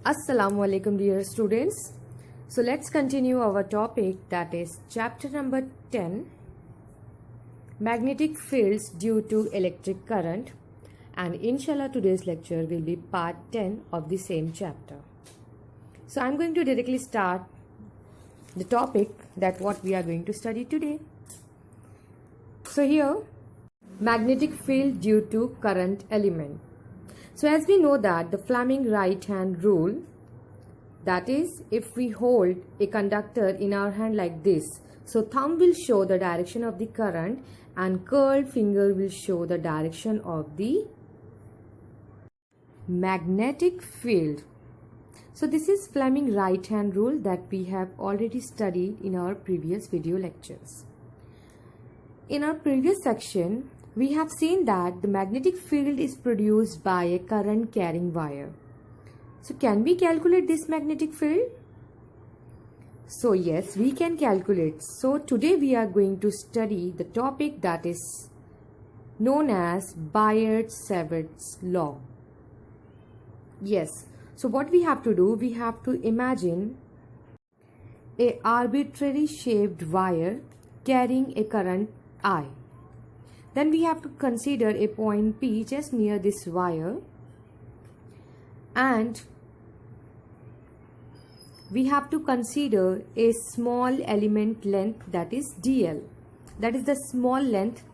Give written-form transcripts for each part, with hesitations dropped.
Assalamu alaikum dear students. So let's continue our topic, that is chapter number 10, magnetic fields due to electric current, and inshallah today's lecture will be part 10 of the same chapter. So I'm going to directly start the topic that what we are going to study today. So here, magnetic field due to current element. So as we know that the Fleming right hand rule, that is, if we hold a conductor in our hand like this, so thumb will show the direction of the current and curled finger will show the direction of the magnetic field. So this is Fleming right hand rule that we have already studied in our previous video lectures. In our previous section, we have seen that the magnetic field is produced by a current carrying wire. So can we calculate this magnetic field? So yes, we can calculate. So today we are going to study the topic that is known as Biot-Savart's law. Yes, so what we have to do, we have to imagine a arbitrary shaped wire carrying a current I. Then we have to consider a point P just near this wire, and we have to consider a small element length, that is dl. That is the small length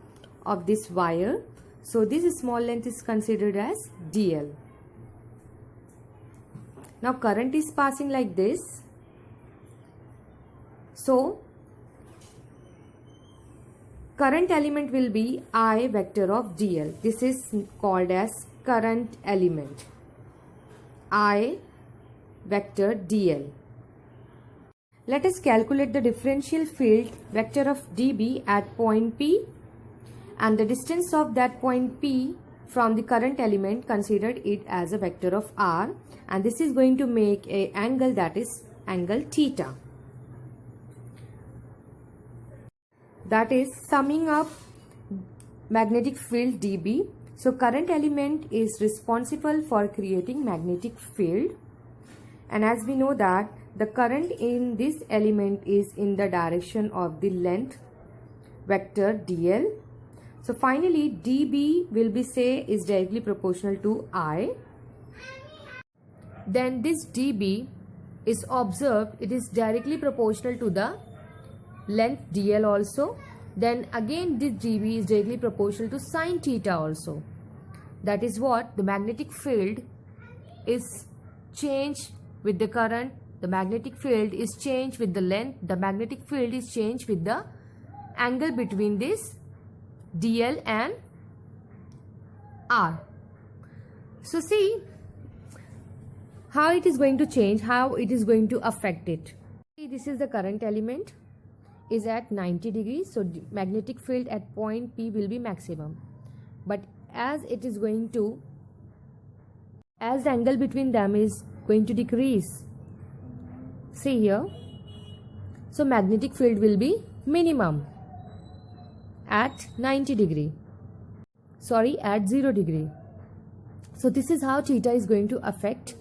of this wire. So this small length is considered as dl. Now current is passing like this. So current element will be I vector of dl. This is called as current element, I vector dl. Let us calculate the differential field vector of dB at point P, and the distance of that point P from the current element, considered it as a vector of r, and this is going to make an angle, that is angle theta. That is summing up magnetic field dB. So current element is responsible for creating magnetic field, and as we know that the current in this element is in the direction of the length vector dl. So finally dB will be is directly proportional to I. Then this dB is observed, it is directly proportional to the length dl also. Then again this dB is directly proportional to sine theta also. That is what the magnetic field is changed with the current, the magnetic field is changed with the length, the magnetic field is changed with the angle between this dl and r. So see how it is going to change, how it is going to affect it. See, this is the current element is at 90 degrees, so magnetic field at point P will be maximum. But as it is going to, as the angle between them is going to decrease, see here, so magnetic field will be minimum at 90 degree, sorry, at 0 degree. So this is how theta is going to affect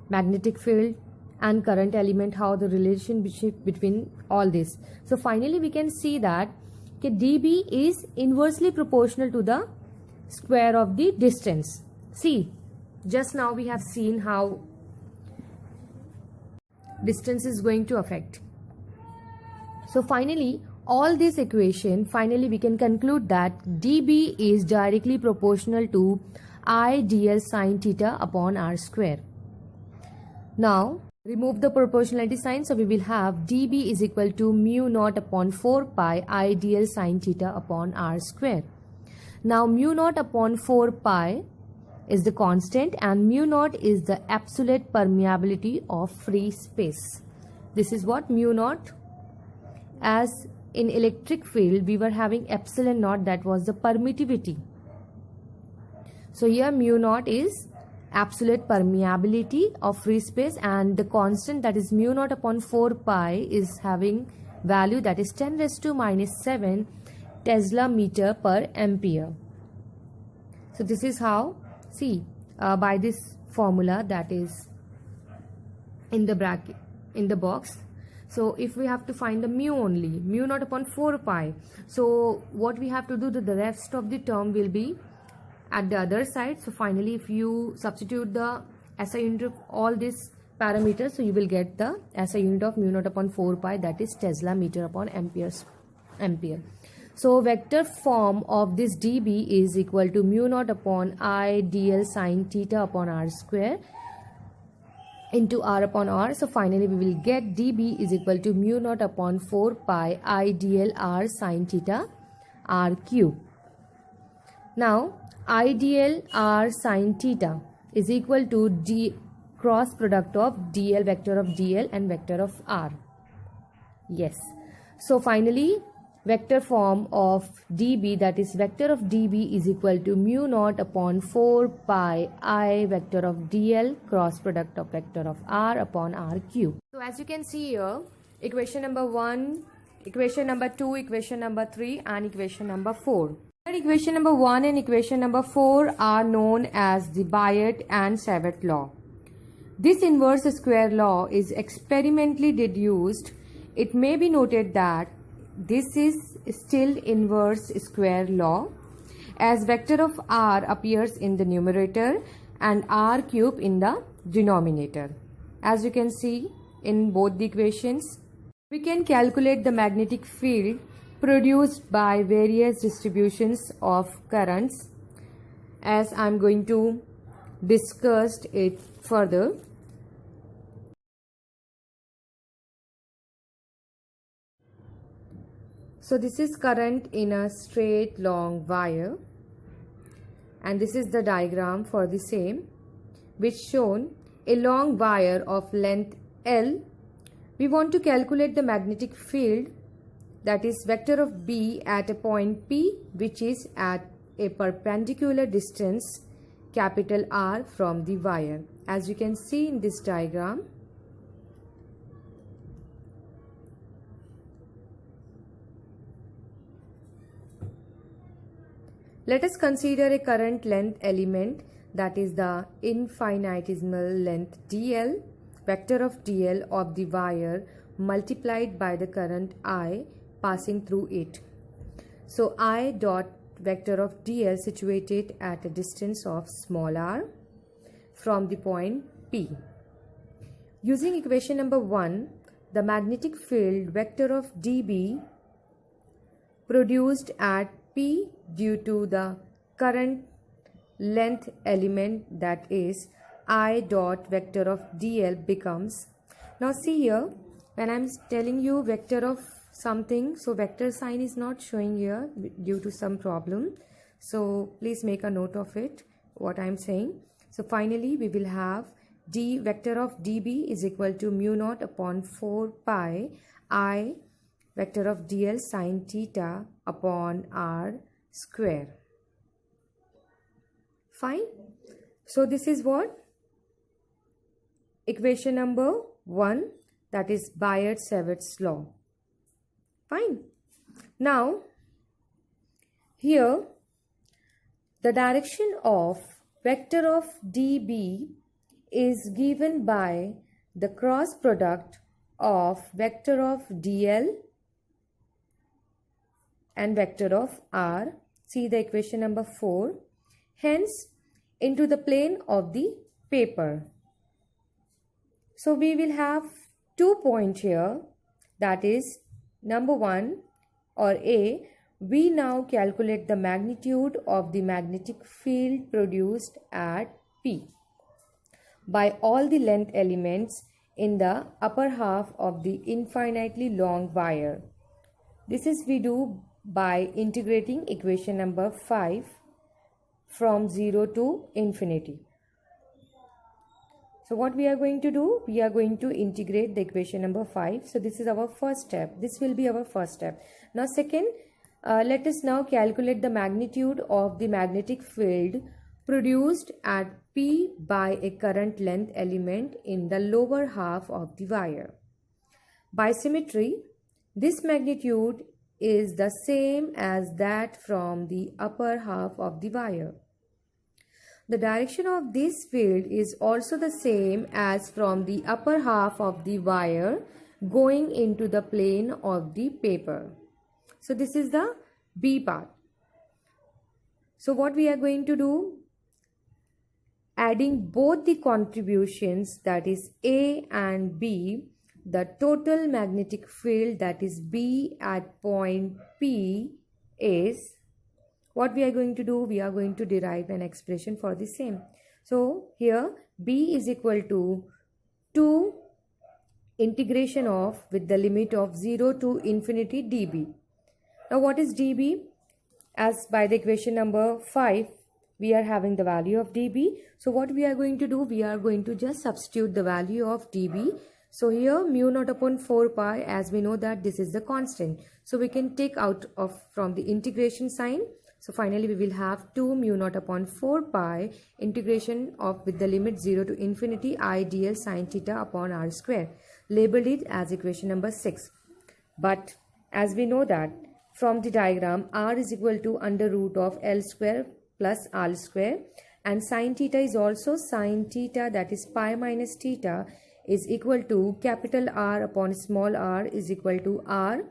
magnetic field and current element, how the relationship between all this. So finally we can see that dB is inversely proportional to the square of the distance. See, just now we have seen how distance is going to affect. So finally all this equation, finally we can conclude that dB is directly proportional to I dl sine theta upon r square. Now remove the proportionality sign, so we will have dB is equal to mu naught upon 4 pi I dl sine theta upon r square. Now mu naught upon 4 pi is the constant and mu naught is the absolute permeability of free space. This is what mu naught, as in electric field we were having epsilon naught, that was the permittivity. So here mu naught is absolute permeability of free space, and the constant, that is mu naught upon 4 pi, is having value that is 10 raised to minus 7 Tesla meter per ampere. So this is how, see, by this formula that is in the bracket, in the box. So if we have to find the mu only, mu naught upon 4 pi, so what we have to do, the rest of the term will be at the other side. So finally, if you substitute the SI unit of all these parameters, so you will get the SI unit of mu naught upon 4 pi, that is Tesla meter upon ampere. So vector form of this dB is equal to mu naught upon I dl sine theta upon r square into r upon r. So finally we will get dB is equal to mu naught upon 4 pi I dl r sine theta r cube. Now I dl r sine theta is equal to d cross product of dl, vector of dl and vector of r. Yes. So finally vector form of dB, that is vector of dB is equal to mu naught upon 4 pi I vector of dl cross product of vector of r upon r cube. So as you can see here, equation number 1, equation number 2, equation number 3 and equation number 4. Equation number 1 and equation number 4 are known as the Biot and Savart law. This inverse square law is experimentally deduced. It may be noted that this is still inverse square law, as vector of r appears in the numerator and r cube in the denominator. As you can see in both the equations, we can calculate the magnetic field produced by various distributions of currents, as I am going to discuss it further. So this is current in a straight long wire, and this is the diagram for the same, which shown a long wire of length L. We want to calculate the magnetic field, that is vector of B at a point P, which is at a perpendicular distance capital R from the wire. As you can see in this diagram, let us consider a current length element, that is the infinitesimal length dl, vector of dl of the wire multiplied by the current I passing through it. So I dot vector of dl situated at a distance of small r from the point P. Using equation number 1, the magnetic field vector of dB produced at P due to the current length element, that is I dot vector of dl becomes, now see here, when I am telling you vector of something, so vector sign is not showing here due to some problem, so please make a note of it what I am saying. So finally we will have d vector of dB is equal to mu naught upon 4 pi I vector of dl sine theta upon r square. Fine. So this is what? Equation number 1, that is Biot-Savart's law. Fine. Now here the direction of vector of dB is given by the cross product of vector of dl and vector of r. See the equation number 4. Hence, into the plane of the paper. So we will have 2 points here, that is number 1 or A. We now calculate the magnitude of the magnetic field produced at P by all the length elements in the upper half of the infinitely long wire. This is we do by integrating equation number 5 from 0 to infinity. So what we are going to do? We are going to integrate the equation number 5. So this is our first step. This will be our first step. Now second, let us now calculate the magnitude of the magnetic field produced at P by a current length element in the lower half of the wire. By symmetry, this magnitude is the same as that from the upper half of the wire. the direction of this field is also the same as from the upper half of the wire going into the plane of the paper. So this is the B part. So what we are going to do, adding both the contributions, that is A and B, the total magnetic field, that is B at point P, is what we are going to do. We are going to derive an expression for the same. So here B is equal to 2 integration of with the limit of 0 to infinity dB. Now what is dB? As by the equation number 5, we are having the value of dB. So what we are going to do, we are going to just substitute the value of dB. So here mu naught upon 4 pi, as we know that this is the constant. So we can take out of from the integration sign. So finally we will have 2 mu naught upon 4 pi integration of with the limit 0 to infinity I dl sine theta upon r square. Labeled it as equation number 6. But as we know that from the diagram, r is equal to under root of L square plus R square, and sine theta is also sine theta, that is pi minus theta, is equal to capital R upon small r is equal to r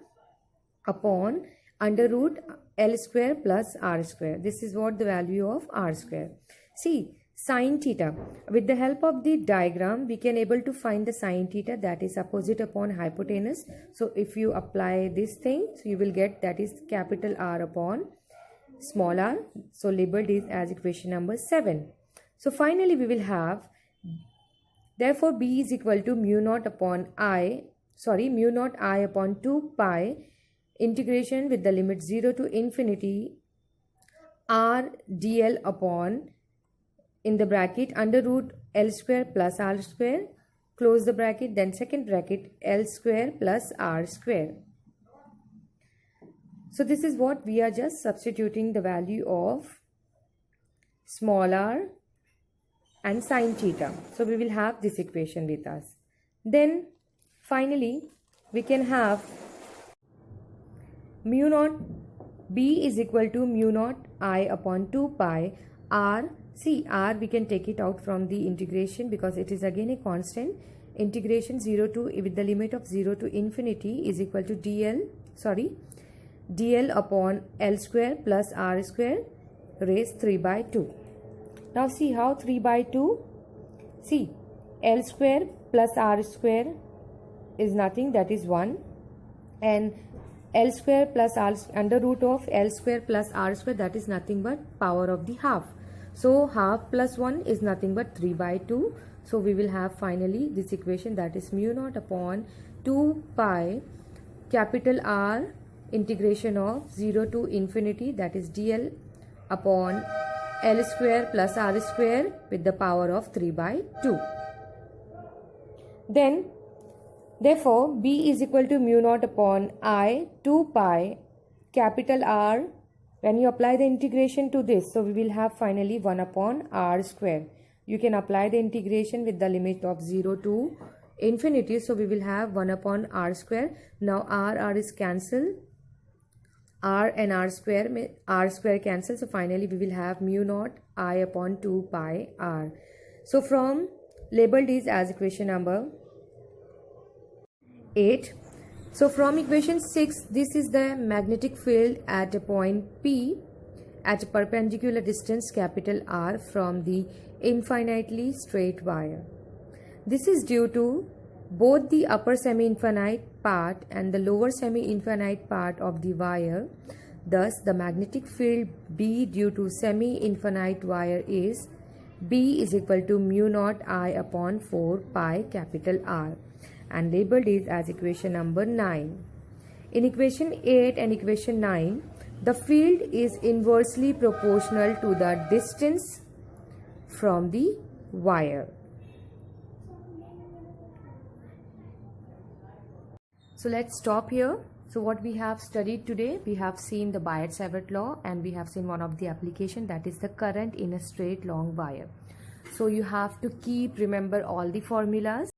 upon under root L square plus R square. This is what the value of R square. See, sine theta, with the help of the diagram we can able to find the sine theta, that is opposite upon hypotenuse. So if you apply this thing, so you will get that is capital R upon small r. So labeled is as equation number 7. So finally we will have, therefore B is equal to mu naught I upon 2 pi integration with the limit 0 to infinity r dl upon, in the bracket, under root L square plus R square, close the bracket, then second bracket, L square plus R square. So this is what we are just substituting the value of small r and sine theta. So we will have this equation with us. Then finally we can have mu naught B is equal to mu naught I upon 2 pi r. See, r we can take it out from the integration because it is again a constant. Integration 0 to with the limit of 0 to infinity is equal to dl upon L square plus R square raised 3 by 2. Now see how 3 by 2? See, L square plus R square is nothing, that is 1, and L square plus R under root of L square plus R square, that is nothing but power of the half. So half plus 1 is nothing but 3 by 2. So we will have finally this equation, that is mu naught upon 2 pi capital R integration of 0 to infinity, that is dl upon L square plus R square with the power of 3 by 2. Then therefore B is equal to mu naught upon I 2 pi capital R. When you apply the integration to this, so we will have finally 1 upon R square. You can apply the integration with the limit of 0 to infinity. So we will have 1 upon R square. Now R is cancelled. R and R square cancel. So finally we will have mu naught I upon 2 pi R. So from labeled is as equation number 8. So from equation 6, this is the magnetic field at a point P at a perpendicular distance capital R from the infinitely straight wire. This is due to both the upper semi-infinite part and the lower semi-infinite part of the wire. Thus the magnetic field B due to semi-infinite wire is B is equal to mu naught I upon 4 pi capital R, and labeled is as equation number 9. In equation 8 and equation 9, the field is inversely proportional to the distance from the wire. So let's stop here. So what we have studied today, we have seen the Biot-Savart law and we have seen one of the application, that is the current in a straight long wire. So you have to remember all the formulas